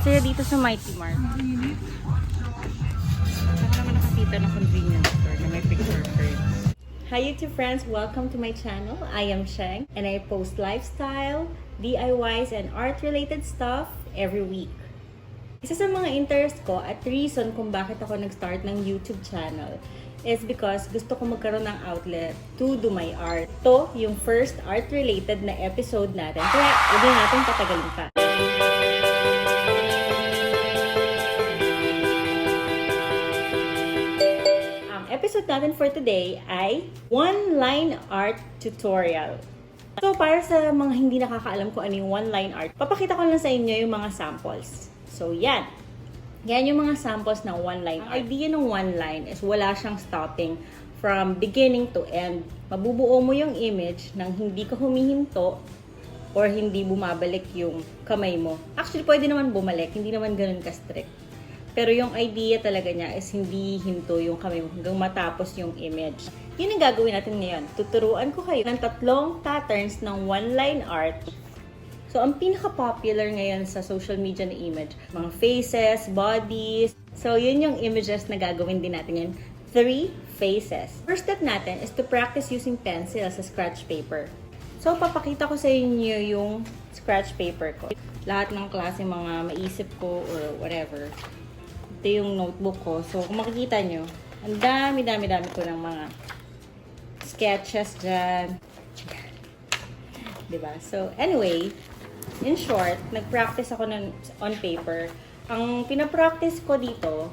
Saya dito sa Mighty Mart. Saka naman nakakita ng convenience store na may picture frames. Hi YouTube friends! Welcome to my channel. I am Sheng and I post lifestyle, DIYs, and art-related stuff every week. Isa sa mga interest ko at reason kung bakit ako nag-start ng YouTube channel is because gusto ko magkaroon ng outlet to do my art. Ito yung first art-related na episode natin, kaya huwag natin patagalin pa. Ang episode natin for today ay one-line art tutorial. So para sa mga hindi nakakaalam kung ano yung one-line art, papakita ko lang sa inyo yung mga samples. So yan. Yan yung mga samples ng one-line art. Ang idea ng one-line is wala siyang stopping from beginning to end. Mabubuo mo yung image nang hindi ka humihinto or hindi bumabalik yung kamay mo. Actually, pwede naman bumalik. Hindi naman ganun ka-strict. Pero yung idea talaga niya is hindi hinto yung kamay mo hanggang matapos yung image. Yun ang gagawin natin ngayon. Tuturuan ko kayo ng 3 patterns ng one-line art. So, ang pinaka-popular ngayon sa social media na image, mga faces, bodies. So, yun yung images na gagawin din natin ngayon. 3 faces. First step natin is to practice using pencil sa scratch paper. So, papakita ko sa inyo yung scratch paper ko. Lahat ng klase mga maisip ko or whatever. Ito yung notebook ko. So, kung makikita nyo, ang dami ko ng mga sketches dyan. Diba? So, anyway, in short, nag-practice ako on paper. Ang pinapractice ko dito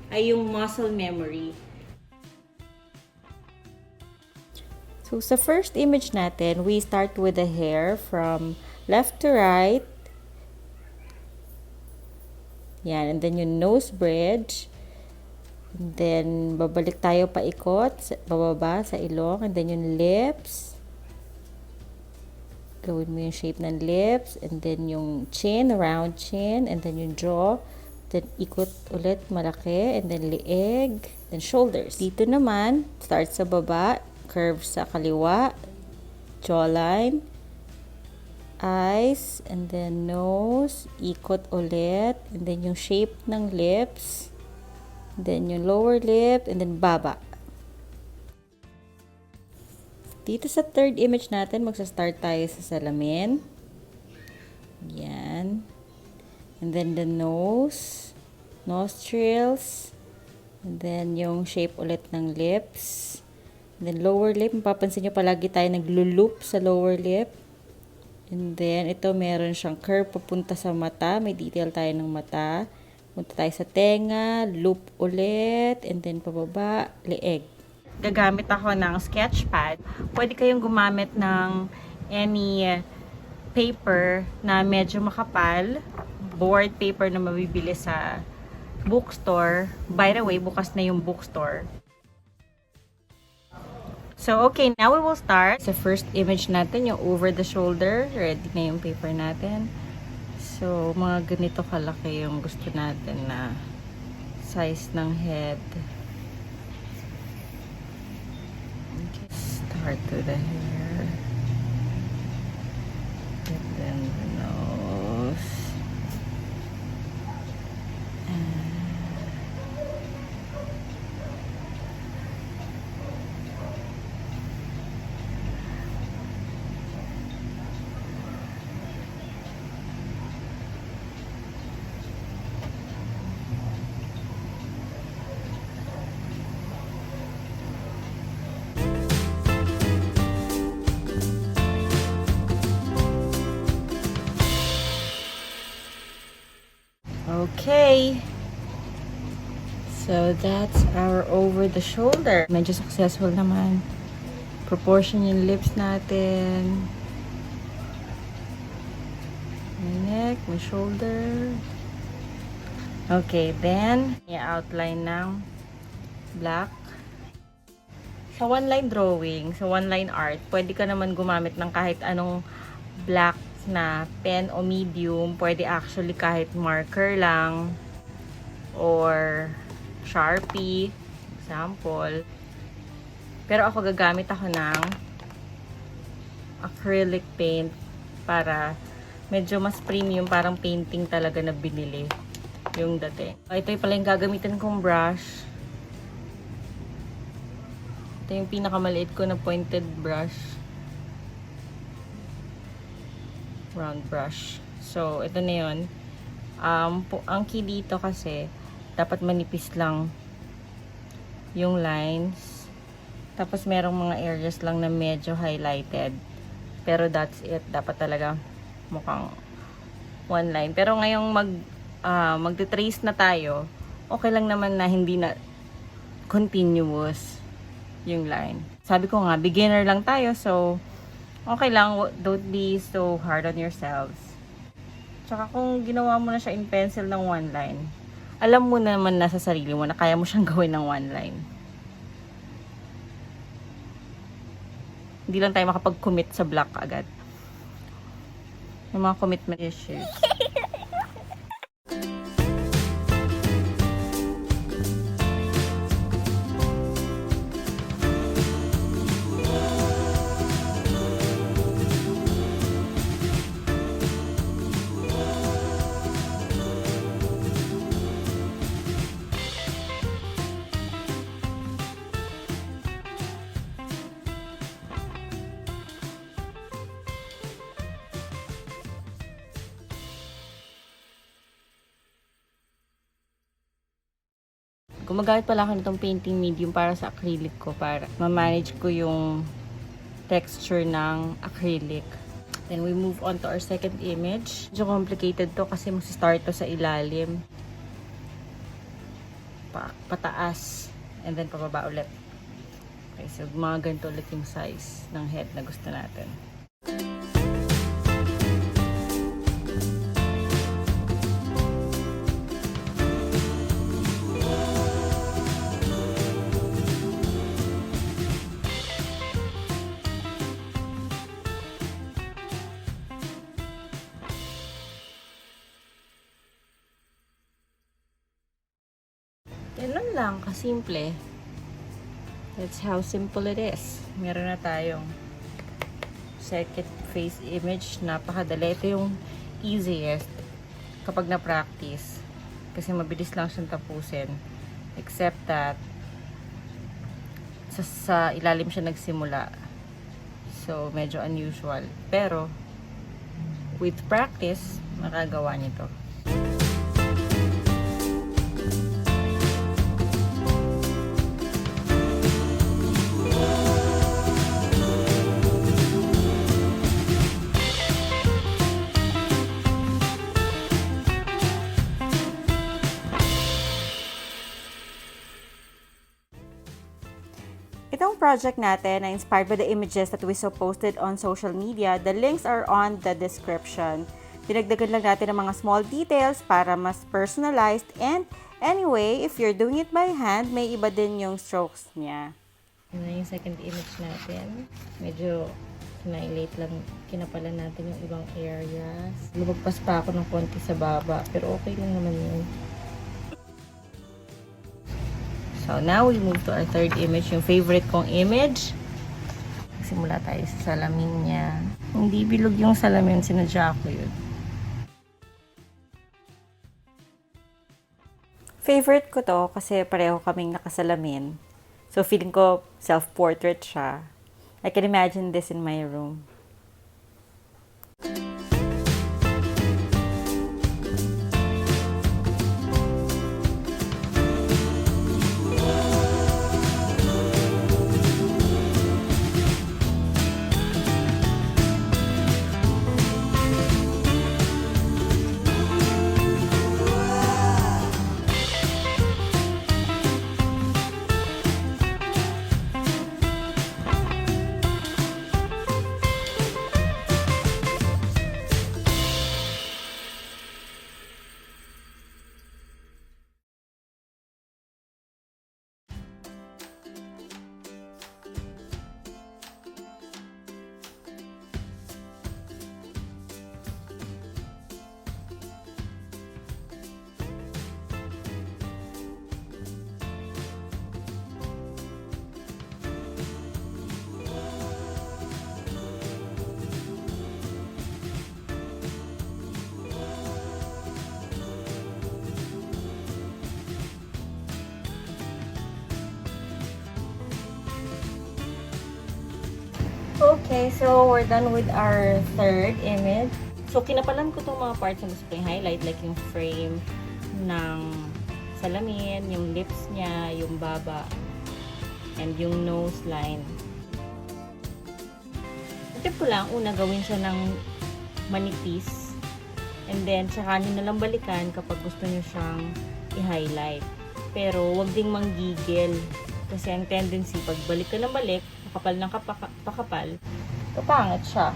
ay yung muscle memory. So, sa first image natin, we start with the hair from left to right. Yan, and then yung nose bridge. And then, babalik tayo paikot, bababa sa ilong. And then yung lips. Gawin mo yung shape ng lips. And then yung chin, round chin. And then yung jaw. Then ikot ulit malaki. And then lieg. Then shoulders. Dito naman, start sa baba. Curve sa kaliwa. Jawline. Eyes. And then nose. Ikot ulit. And then yung shape ng lips. And then yung lower lip. And then baba. Dito sa third image natin, magsa-start tayo sa salamin. Yan. And then the nose, nostrils, and then yung shape ulit ng lips. And then lower lip, mapapansin nyo palagi tayo naglo-loop sa lower lip. And then ito meron siyang curve papunta sa mata, may detail tayo ng mata. Punta tayo sa tenga, loop ulit, and then pababa, leeg. Gagamit ako ng sketch pad. Pwede kayong gumamit ng any paper na medyo makapal. Board paper na mabibili sa bookstore. By the way, bukas na yung bookstore. So, okay. Now we will start. Sa first image natin, yung over the shoulder. Ready na yung paper natin. So, mga ganito kalaki yung gusto natin na size ng head. Start to the hair, and then the nose, okay. So, that's our over the shoulder. Medyo successful naman. Proportion yung lips natin. My neck, my shoulder. Okay, then, i-outline ng black. Sa one-line drawing, sa one-line art, pwede ka naman gumamit ng kahit anong black na pen o medium. Pwede actually kahit marker lang or Sharpie, example. Pero ako gagamit ako ng acrylic paint para Medyo mas premium, parang painting talaga na binili yung dating. Ito yung pala yung gagamitin kong brush. Ito yung pinakamaliit ko na pointed brush. Round brush. So, ito na yun. Ang key dito kasi, dapat manipis lang yung lines. Tapos, merong mga areas lang na medyo highlighted. Pero that's it. Dapat talaga mukhang one line. Pero ngayong magte-trace na tayo, okay lang naman na hindi na continuous yung line. Sabi ko nga, beginner lang tayo, so okay lang, don't be so hard on yourselves. Tsaka kung ginawa mo na siya in pencil ng one line, alam mo naman na sa sarili mo na kaya mo siyang gawin ng one line. Hindi lang tayo makapag-commit sa block agad. Yung mga commitment issues. Gumagamit pala ako nitong painting medium para sa acrylic ko, para ma-manage ko yung texture ng acrylic. Then we move on to our second image. Medyo complicated to kasi mag-start to sa ilalim. Pataas. And then pababa ulit. Okay, so mga ganito ulit yung size ng head na gusto natin. Ganun lang, kasimple. That's how simple it is. Meron na tayong second face image. Napakadali. Ito yung easiest kapag na-practice. Kasi mabilis lang siyang tapusin. Except that sa ilalim siya nagsimula. So, medyo unusual. Pero, with practice, makagawa nito. Itong project natin na inspired by the images that we saw posted on social media. The links are on the description. Dinagdagan lang natin ng mga small details para mas personalized. And anyway, if you're doing it by hand, may iba din yung strokes niya. Yun yung second image natin. Medyo kinahilate lang, kinapalan natin yung ibang areas. Lumagpas pa ako ng konti sa baba, pero okay lang naman yun. So, now we move to our third image, yung favorite kong image. Simula tayo sa salamin niya. Hindi bilog yung salamin, sinadya ko yun. Favorite ko to kasi pareho kaming nakasalamin. So, feeling ko self-portrait siya. I can imagine this in my room. Okay, so we're done with our third image. So, kinapalan ko itong mga parts na gusto kong highlight, like yung frame ng salamin, yung lips niya, yung baba, and yung nose line. Tip ko lang, una gawin siya ng manipis, and then saka nyo nalang balikan kapag gusto nyo siyang i-highlight. Pero wag ding manggigil, kasi ang tendency, pag balik ka ng balik, makapal ng pakapal, kapangit siya.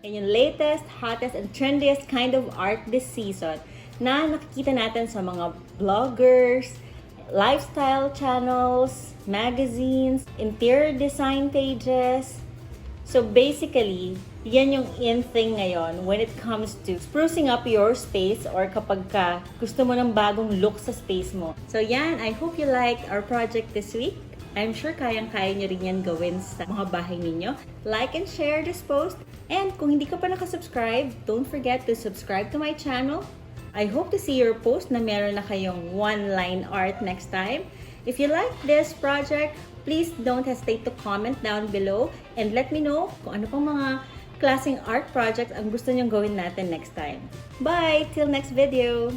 And yung latest, hottest, and trendiest kind of art this season na nakikita natin sa mga vloggers, lifestyle channels, magazines, interior design pages. So basically, yan yung in thing ngayon when it comes to sprucing up your space or kapag ka gusto mo ng bagong look sa space mo. So yan, I hope you liked our project this week. I'm sure kayang-kaya nyo rin yan gawin sa mga bahay ninyo. Like and share this post. And kung hindi ka pa nakasubscribe, don't forget to subscribe to my channel. I hope to see your post na meron na kayong one-line art next time. If you like this project, please don't hesitate to comment down below and let me know kung ano pang mga klaseng art projects ang gusto nyong gawin natin next time. Bye! Till next video!